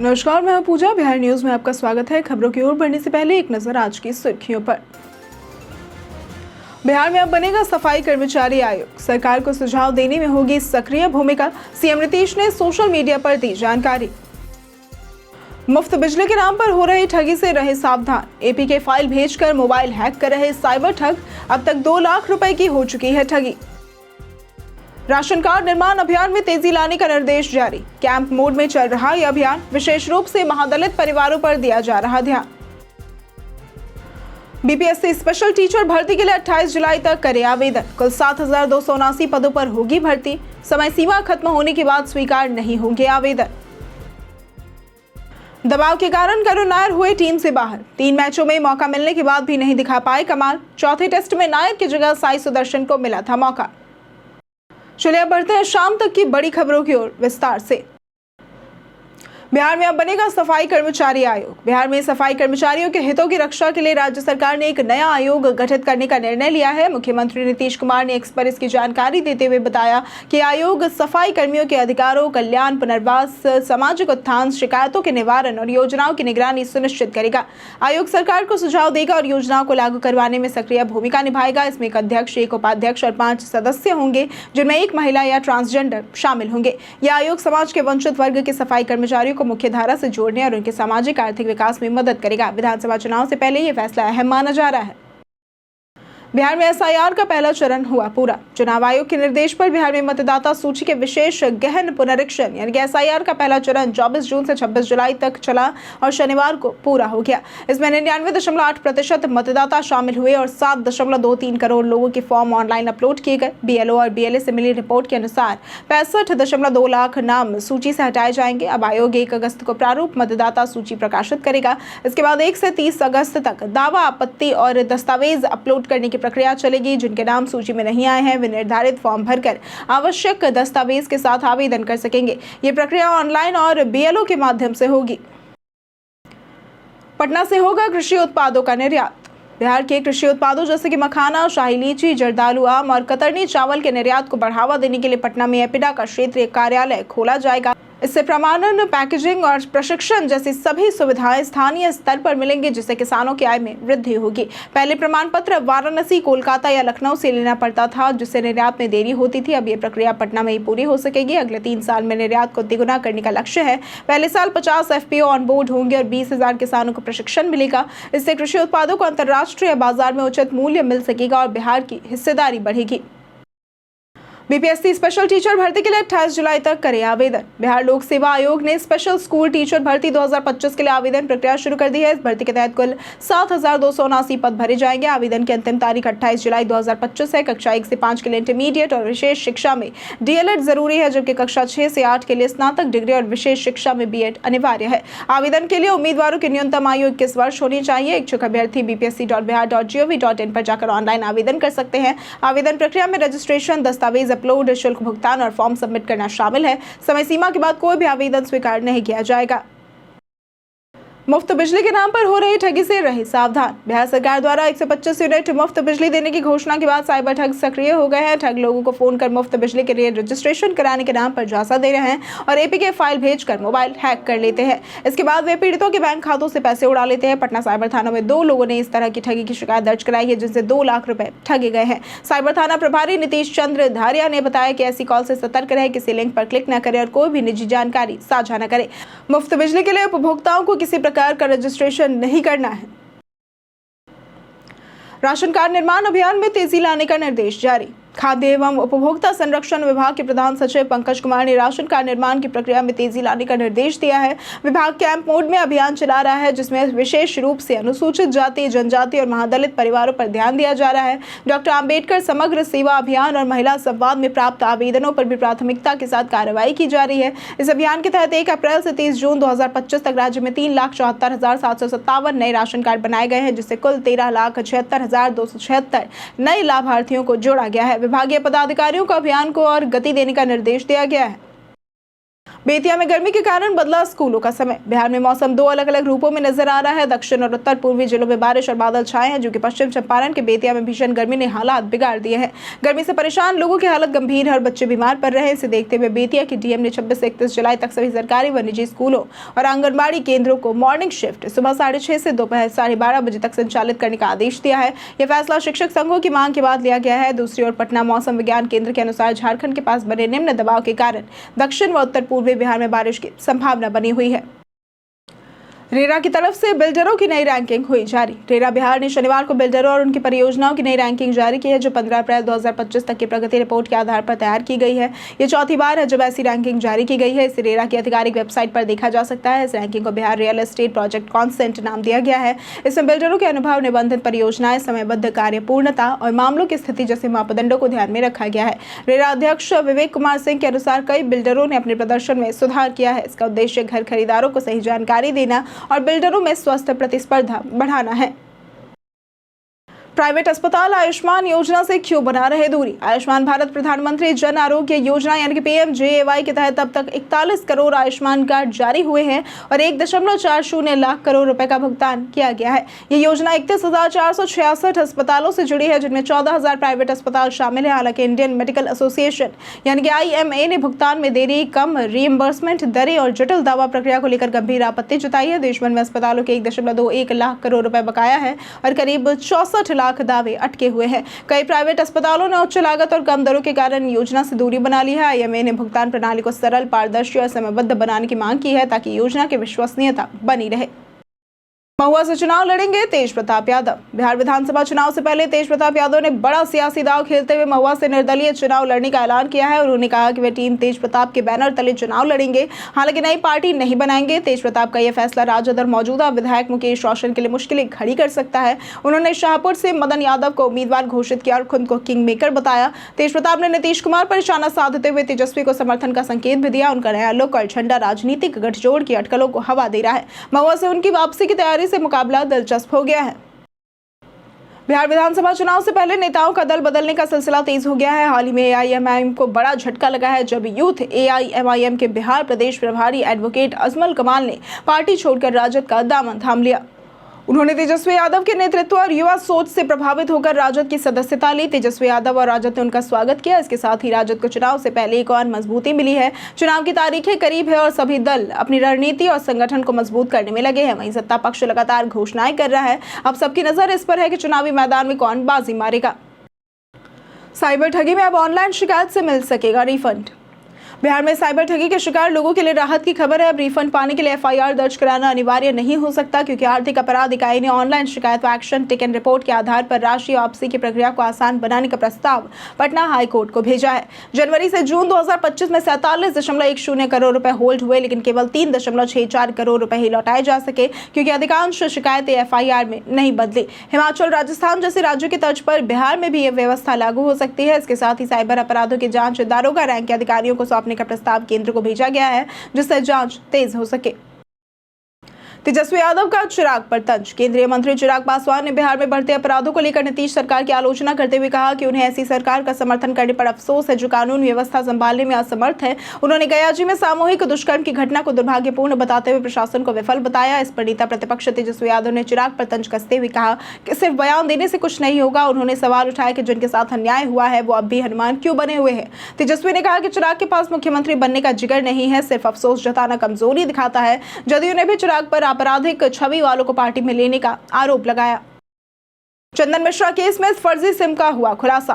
नमस्कार, मैं हूं पूजा। बिहार न्यूज में आपका स्वागत है। खबरों की ओर बढ़ने से पहले एक नजर आज की सुर्खियों पर। बिहार में अब बनेगा सफाई कर्मचारी आयोग। सरकार को सुझाव देने में होगी सक्रिय भूमिका। सीएम नीतीश ने सोशल मीडिया पर दी जानकारी। मुफ्त बिजली के नाम पर हो रही ठगी से रहे सावधान। एपी के फाइल भेजकर मोबाइल हैक कर रहे साइबर ठग। अब तक 2 लाख रुपए की हो चुकी है ठगी। राशन कार्ड निर्माण अभियान में तेजी लाने का निर्देश जारी। कैंप मोड में चल रहा यह अभियान। विशेष रूप से महादलित परिवारों पर दिया जा रहा ध्यान। बीपीएससी स्पेशल टीचर भर्ती के लिए 28 जुलाई तक करे आवेदन। कुल 7,279 पदों पर होगी भर्ती। समय सीमा खत्म होने के बाद स्वीकार नहीं होंगे आवेदन। दबाव के कारण करुण नायर हुए टीम से बाहर। 3 मैचों में मौका मिलने के बाद भी नहीं दिखा पाए कमाल। चौथे टेस्ट में नायर की जगह साई सुदर्शन को मिला था मौका। चलिए अब बढ़ते हैं शाम तक की बड़ी खबरों की ओर विस्तार से। बिहार में अब बनेगा सफाई कर्मचारी आयोग। बिहार में सफाई कर्मचारियों के हितों की रक्षा के लिए राज्य सरकार ने एक नया आयोग गठित करने का निर्णय लिया है। मुख्यमंत्री नीतीश कुमार ने एक्स पर इसकी जानकारी देते हुए बताया कि आयोग सफाई कर्मियों के अधिकारों, कल्याण, पुनर्वास, सामाजिक उत्थान, शिकायतों के निवारण और योजनाओं की निगरानी सुनिश्चित करेगा। आयोग सरकार को सुझाव देगा और योजनाओं को लागू करवाने में सक्रिय भूमिका निभाएगा। इसमें एक अध्यक्ष, एक उपाध्यक्ष और 5 सदस्य होंगे, जिनमें एक महिला या ट्रांसजेंडर शामिल होंगे। यह आयोग समाज के वंचित वर्ग के सफाई कर्मचारियों मुख्य धारा से जोड़ने और उनके सामाजिक आर्थिक विकास में मदद करेगा। विधानसभा चुनाव से पहले यह फैसला अहम माना जा रहा है। बिहार में एसआईआर का पहला चरण हुआ पूरा। चुनाव आयोग के निर्देश पर बिहार में मतदाता सूची के विशेष गहन पुनरीक्षण यानी कि एसआईआर का पहला चरण 24 जून से 26 जुलाई तक चला और शनिवार को पूरा हो गया। इसमें 99.8% मतदाता शामिल हुए और 7.23 करोड़ लोगों के फॉर्म ऑनलाइन अपलोड किए गए। बीएलओ और बीएलए से मिली रिपोर्ट के अनुसार 65.2 लाख नाम सूची से हटाए जाएंगे। अब आयोग 1 अगस्त को प्रारूप मतदाता सूची प्रकाशित करेगा। इसके बाद 1 से 30 अगस्त तक दावा, आपत्ति और दस्तावेज अपलोड करने की प्रक्रिया चलेगी। जिनके नाम सूची में नहीं आए हैं वे निर्धारित फॉर्म भरकर आवश्यक दस्तावेज के साथ आवेदन कर सकेंगे। ये प्रक्रिया ऑनलाइन और बीएलओ के माध्यम से होगी। पटना से होगा कृषि उत्पादों का निर्यात। बिहार के कृषि उत्पादों जैसे कि मखाना, शाही लीची, जर्दालू आम और कतरनी चावल के निर्यात को बढ़ावा देने के लिए पटना में एपिडा का क्षेत्रीय कार्यालय खोला जाएगा। इससे प्रमाणन, पैकेजिंग और प्रशिक्षण जैसी सभी सुविधाएं स्थानीय स्तर पर मिलेंगी, जिससे किसानों की आय में वृद्धि होगी। पहले प्रमाण पत्र वाराणसी, कोलकाता या लखनऊ से लेना पड़ता था, जिससे निर्यात में देरी होती थी। अब ये प्रक्रिया पटना में ही पूरी हो सकेगी। अगले 3 साल में निर्यात को तिगुना करने का लक्ष्य है। पहले साल 50 एफपीओ ऑन बोर्ड होंगे और 20,000 किसानों को प्रशिक्षण मिलेगा। इससे कृषि उत्पादों को अंतर्राष्ट्रीय बाजार में उचित मूल्य मिल सकेगा और बिहार की हिस्सेदारी बढ़ेगी। बीपीएससी स्पेशल टीचर भर्ती के लिए 28 जुलाई तक करे आवेदन। बिहार लोक सेवा आयोग ने स्पेशल स्कूल टीचर भर्ती 2025 के लिए आवेदन प्रक्रिया शुरू कर दी है। इस भर्ती के तहत कुल 7,279 पद भरे जाएंगे। आवेदन की अंतिम तारीख 28 जुलाई 2025 है। कक्षा 1 से 5 के लिए इंटरमीडिएट और विशेष शिक्षा में डीएलएड जरूरी है, जबकि कक्षा 6 से 8 के लिए स्नातक डिग्री और विशेष शिक्षा में बीएड अनिवार्य है। आवेदन के लिए उम्मीदवारों की न्यूनतम आयु 21 वर्ष होनी चाहिए। इच्छुक अभ्यर्थी bpsc.bihar.gov.in पर जाकर ऑनलाइन आवेदन कर सकते हैं। आवेदन प्रक्रिया में रजिस्ट्रेशन, दस्तावेज अपलोड, शुल्क भुगतान और फॉर्म सबमिट करना शामिल है। समय सीमा के बाद कोई भी आवेदन स्वीकार नहीं किया जाएगा। मुफ्त बिजली के नाम पर हो रही ठगी से रहे सावधान। बिहार सरकार द्वारा 125 यूनिट मुफ्त बिजली देने की घोषणा के बाद साइबर ठग सक्रिय हो गए हैं। ठग लोगों को फोन कर मुफ्त बिजली के लिए रजिस्ट्रेशन कराने के नाम पर झांसा दे रहे हैं और एपी के फाइल भेजकर मोबाइल हैक कर लेते हैं। इसके बाद वे पीड़ितों के बैंक खातों से पैसे उड़ा लेते हैं। पटना साइबर थाना में 2 लोगों ने इस तरह की ठगी की शिकायत दर्ज कराई है, जिनसे 2 लाख रुपए ठगे गए हैं। साइबर थाना प्रभारी नीतीश चंद्र धारिया ने बताया कि ऐसी कॉल से सतर्क रहे, किसी लिंक पर क्लिक न करें और कोई भी निजी जानकारी साझा न करें। मुफ्त बिजली के लिए उपभोक्ताओं को किसी प्रकार का रजिस्ट्रेशन नहीं करना है। राशन कार्ड निर्माण अभियान में तेजी लाने का निर्देश जारी। खाद्य एवं उपभोक्ता संरक्षण विभाग के प्रधान सचिव पंकज कुमार ने राशन कार्ड निर्माण की प्रक्रिया में तेजी लाने का निर्देश दिया है। विभाग कैंप मोड में अभियान चला रहा है, जिसमें विशेष रूप से अनुसूचित जाति, जनजाति और महादलित परिवारों पर ध्यान दिया जा रहा है। डॉक्टर आम्बेडकर समग्र सेवा अभियान और महिला संवाद में प्राप्त आवेदनों पर भी प्राथमिकता के साथ कार्रवाई की जा रही है। इस अभियान के तहत 1 अप्रैल से 30 जून 2025 तक राज्य में 3,74,757 नए राशन कार्ड बनाए गए हैं, जिससे कुल 13,76,276 नए लाभार्थियों को जोड़ा गया है। विभागीय पदाधिकारियों को अभियान को और गति देने का निर्देश दिया गया है। बेतिया में गर्मी के कारण बदला स्कूलों का समय। बिहार में मौसम दो अलग अलग रूपों में नजर आ रहा है। दक्षिण और उत्तर पूर्वी जिलों में बारिश और बादल छाए हैं, जो कि पश्चिम चंपारण के बेतिया में भीषण गर्मी ने हालात बिगाड़ दिए हैं। गर्मी से परेशान लोगों की हालत गंभीर है और बच्चे बीमार पड़ रहे हैं। इसे देखते हुए बेतिया की डीएम ने 26 से 31 जुलाई तक सभी सरकारी व निजी स्कूलों और आंगनबाड़ी केंद्रों को मॉर्निंग शिफ्ट सुबह 6:30 से दोपहर 12:30 बजे तक संचालित करने का आदेश दिया है। यह फैसला शिक्षक संघों की मांग के बाद लिया गया है। दूसरी ओर पटना मौसम विज्ञान केंद्र के अनुसार झारखंड के पास बने निम्न दबाव के कारण दक्षिण व उत्तर पूर्वी बिहार में बारिश की संभावना बनी हुई है। रेरा की तरफ से बिल्डरों की नई रैंकिंग हुई जारी। रेरा बिहार ने शनिवार को बिल्डरों और उनकी परियोजनाओं की नई रैंकिंग जारी की है, जो 15 अप्रैल 2025 तक की प्रगति रिपोर्ट के आधार पर तैयार की गई है। ये चौथी बार है जब ऐसी रैंकिंग जारी की गई है। इसे रेरा की आधिकारिक वेबसाइट पर देखा जा सकता है। इस रैंकिंग को Bihar real estate project consent नाम दिया गया है। इसमें बिल्डरों के अनुभव, निबंधित परियोजनाएं, समयबद्ध कार्य पूर्णता और मामलों की स्थिति जैसे मापदंडों को ध्यान में रखा गया है। रेरा अध्यक्ष विवेक कुमार सिंह के अनुसार कई बिल्डरों ने अपने प्रदर्शन में सुधार किया है। इसका उद्देश्य घर खरीदारों को सही जानकारी देना और बिल्डरों में स्वस्थ प्रतिस्पर्धा बढ़ाना है। प्राइवेट अस्पताल आयुष्मान योजना से क्यों बना रहे दूरी? आयुष्मान भारत प्रधानमंत्री जन आरोग्य योजना यानी कि PMJAY के तहत अब तक 41 करोड़ आयुष्मान कार्ड जारी हुए हैं और 1.40 लाख करोड़ रुपए का भुगतान किया गया है। ये योजना 31,466 अस्पतालों से जुड़ी है, जिनमें 14,000 प्राइवेट अस्पताल शामिल है। हालांकि इंडियन मेडिकल एसोसिएशन यानी कि IMA ने भुगतान में देरी, कम रीइंबर्समेंट दरें और जटिल दावा प्रक्रिया को लेकर गंभीर आपत्ति जताई है। देश भर में अस्पतालों के 1.21 लाख करोड़ रुपए बकाया है और करीब 64 लाख दावे अटके हुए हैं। कई प्राइवेट अस्पतालों ने उच्च लागत और कम दरों के कारण योजना से दूरी बना ली है। IMA ने भुगतान प्रणाली को सरल, पारदर्शी और समयबद्ध बनाने की मांग की है, ताकि योजना की विश्वसनीयता बनी रहे। महुआ से चुनाव लड़ेंगे तेज प्रताप यादव। बिहार विधानसभा चुनाव से पहले तेज प्रताप यादव ने बड़ा सियासी दांव खेलते हुए महुआ से निर्दलीय चुनाव लड़ने का ऐलान किया है। उन्होंने कहा कि वे टीम तेज प्रताप के बैनर तले चुनाव लड़ेंगे, हालांकि नई पार्टी नहीं बनाएंगे। तेज प्रताप का यह फैसला राजद और मौजूदा विधायक मुकेश रोशन के लिए मुश्किलें खड़ी कर सकता है। उन्होंने शाहपुर से मदन यादव को उम्मीदवार घोषित किया और खुद को किंग मेकर बताया। तेज प्रताप ने नीतीश कुमार पर निशाना साधते हुए तेजस्वी को समर्थन का संकेत भी दिया। उनका नया लुक और झंडा राजनीतिक गठजोड़ की अटकलों को हवा दे रहा है। महुआ से उनकी वापसी की तैयारी से मुकाबला दिलचस्प हो गया है। बिहार विधानसभा चुनाव से पहले नेताओं का दल बदलने का सिलसिला तेज हो गया है। हाल ही में AIMIM को बड़ा झटका लगा है, जब यूथ AIMIM के बिहार प्रदेश प्रभारी एडवोकेट अजमल कमाल ने पार्टी छोड़कर राजद का दामन थाम लिया। उन्होंने तेजस्वी यादव के नेतृत्व और युवा सोच से प्रभावित होकर राजद की सदस्यता ली। तेजस्वी यादव और राजद ने उनका स्वागत किया। इसके साथ ही राजद को चुनाव से पहले एक और मजबूती मिली है। चुनाव की तारीखें करीब है और सभी दल अपनी रणनीति और संगठन को मजबूत करने में लगे हैं। वहीं सत्ता पक्ष लगातार घोषणाएं कर रहा है। अब सबकी नजर इस पर है कि चुनावी मैदान में कौन बाजी मारेगा। साइबर ठगी में अब ऑनलाइन शिकायत से मिल सकेगा रिफंड। बिहार में साइबर ठगी के शिकार लोगों के लिए राहत की खबर है। अब रिफंड पाने के लिए FIR दर्ज कराना अनिवार्य नहीं हो सकता, क्योंकि आर्थिक अपराध इकाई ने ऑनलाइन शिकायत व एक्शन टेकन रिपोर्ट के आधार पर राशि वापसी की प्रक्रिया को आसान बनाने का प्रस्ताव पटना हाई कोर्ट को भेजा है। जनवरी से जून 2025 में 47.10 करोड़ रुपए होल्ड हुए, लेकिन केवल 3.64 करोड़ रुपए ही लौटाए जा सके, क्योंकि अधिकांश शिकायतें FIR में नहीं बदली। हिमाचल, राजस्थान जैसे राज्यों की तर्ज पर बिहार में भी यह व्यवस्था लागू हो सकती है। इसके साथ ही साइबर अपराधों की जांच दारोगा रैंक के अधिकारियों को सौंपने का प्रस्ताव केंद्र को भेजा गया है, जिससे जांच तेज हो सके। तेजस्वी यादव का चिराग पर तंज। केंद्रीय मंत्री चिराग पासवान ने बिहार में बढ़ते अपराधों को लेकर नीतीश सरकार की आलोचना करते हुए कहा कि उन्हें ऐसी सरकार का समर्थन करने पर अफसोस है जो कानून व्यवस्था संभालने में असमर्थ है। उन्होंने गयाजी में सामूहिक दुष्कर्म की घटना को दुर्भाग्यपूर्ण बताते हुए प्रशासन को विफल बताया। इस पर नेता प्रतिपक्ष तेजस्वी यादव ने चिराग पर तंज कसते हुए कहा कि सिर्फ बयान देने से कुछ नहीं होगा। उन्होंने सवाल उठाया कि जिनके साथ अन्याय हुआ है वो अब भी हनुमान क्यों बने हुए हैं। तेजस्वी ने कहा कि चिराग के पास मुख्यमंत्री बनने का जिगर नहीं है, सिर्फ अफसोस जताना कमजोरी दिखाता है। जदयू ने भी चिराग पर आपराधिक छवि वालों को पार्टी में लेने का आरोप लगाया। चंदन मिश्रा केस में फर्जी सिम का हुआ खुलासा।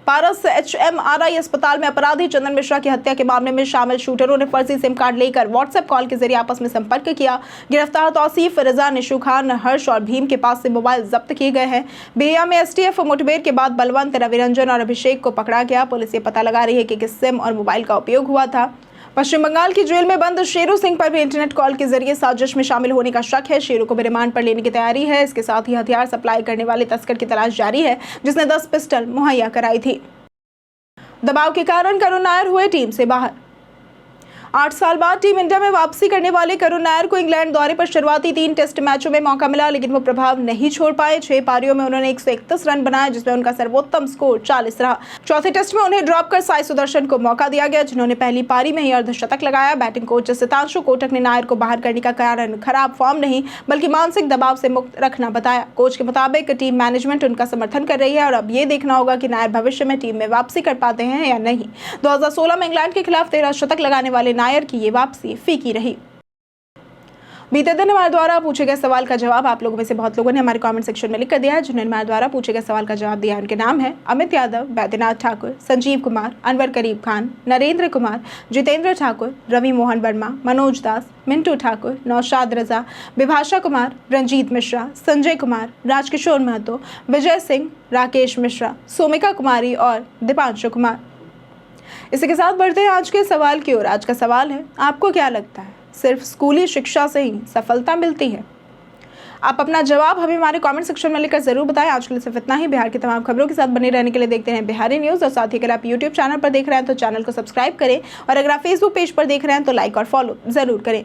पारस HMRI अस्पताल में अपराधी चंदन मिश्रा की हत्या के मामले में शामिल शूटरों ने फर्जी सिम कार्ड लेकर व्हाट्सएप कॉल के जरिए आपस में संपर्क किया। गिरफ्तार तौसीफ, रजा, निशु खान, हर्ष और भीम के पास से मोबाइल जब्त किए गए हैं। बेहिया में STF मुठभेड़ के बाद बलवंत, रविरंजन और अभिषेक को पकड़ा गया। पुलिस ये पता लगा रही है कि किस सिम और मोबाइल का उपयोग हुआ था। पश्चिम बंगाल की जेल में बंद शेरू सिंह पर भी इंटरनेट कॉल के जरिए साजिश में शामिल होने का शक है। शेरू को भी रिमांड पर लेने की तैयारी है। इसके साथ ही हथियार सप्लाई करने वाले तस्कर की तलाश जारी है, जिसने 10 पिस्टल मुहैया कराई थी। दबाव के कारण करुण नायर हुए टीम से बाहर। 8 साल बाद टीम इंडिया में वापसी करने वाले करुण नायर को इंग्लैंड दौरे पर शुरुआती 3 टेस्ट मैचों में मौका मिला, लेकिन वो प्रभाव नहीं छोड़ पाए। 6 पारियों में उन्होंने 131 रन बनाए, जिसमें उनका सर्वोत्तम स्कोर 40 रहा। चौथे टेस्ट में उन्हें ड्रॉप कर साई सुदर्शन को मौका दिया गया, जिन्होंने पहली पारी में ही अर्धशतक लगाया। बैटिंग कोच सितांशु कोटक ने नायर को बाहर करने का कारण खराब फॉर्म नहीं बल्कि मानसिक दबाव से मुक्त रखना बताया। कोच के मुताबिक टीम मैनेजमेंट उनका समर्थन कर रही है और अब ये देखना होगा कि नायर भविष्य में टीम में वापसी कर पाते हैं या नहीं। 2016 में इंग्लैंड के खिलाफ 13 शतक लगाने वाले नायर की ये वापसी फीकी रही। बीते दिन हमारे द्वारा पूछे गए सवाल का जवाब आप लोगों में से बहुत लोगों ने हमारे कमेंट सेक्शन में लिख कर दिया है। जिन्होंने हमारे द्वारा पूछे गए सवाल का जवाब दिया है उनके नाम है अमित यादव, बैद्यनाथ ठाकुर, संजीव कुमार, अनवर करीब खान, नरेंद्र कुमार, जितेंद्र ठाकुर, रवि मोहन वर्मा, मनोज दास, मिंटू ठाकुर, नौशाद रजा, विभाषा कुमार, रंजीत मिश्रा, संजय कुमार, राजकिशोर महतो, विजय सिंह, राकेश मिश्रा, सोमिका कुमारी और दीपांशु कुमार। इसी के साथ बढ़ते हैं आज के सवाल की ओर। आज का सवाल है, आपको क्या लगता है सिर्फ स्कूली शिक्षा से ही सफलता मिलती है? आप अपना जवाब हमें हमारे कमेंट सेक्शन में लिखकर जरूर बताएं। आज के लिए सिर्फ इतना ही। बिहार की तमाम खबरों के साथ बने रहने के लिए देखते हैं बिहारी न्यूज़। और साथ ही अगर आप यूट्यूब चैनल पर देख रहे हैं तो चैनल को सब्सक्राइब करें और अगर आप फेसबुक पेज पर देख रहे हैं तो लाइक और फॉलो जरूर करें।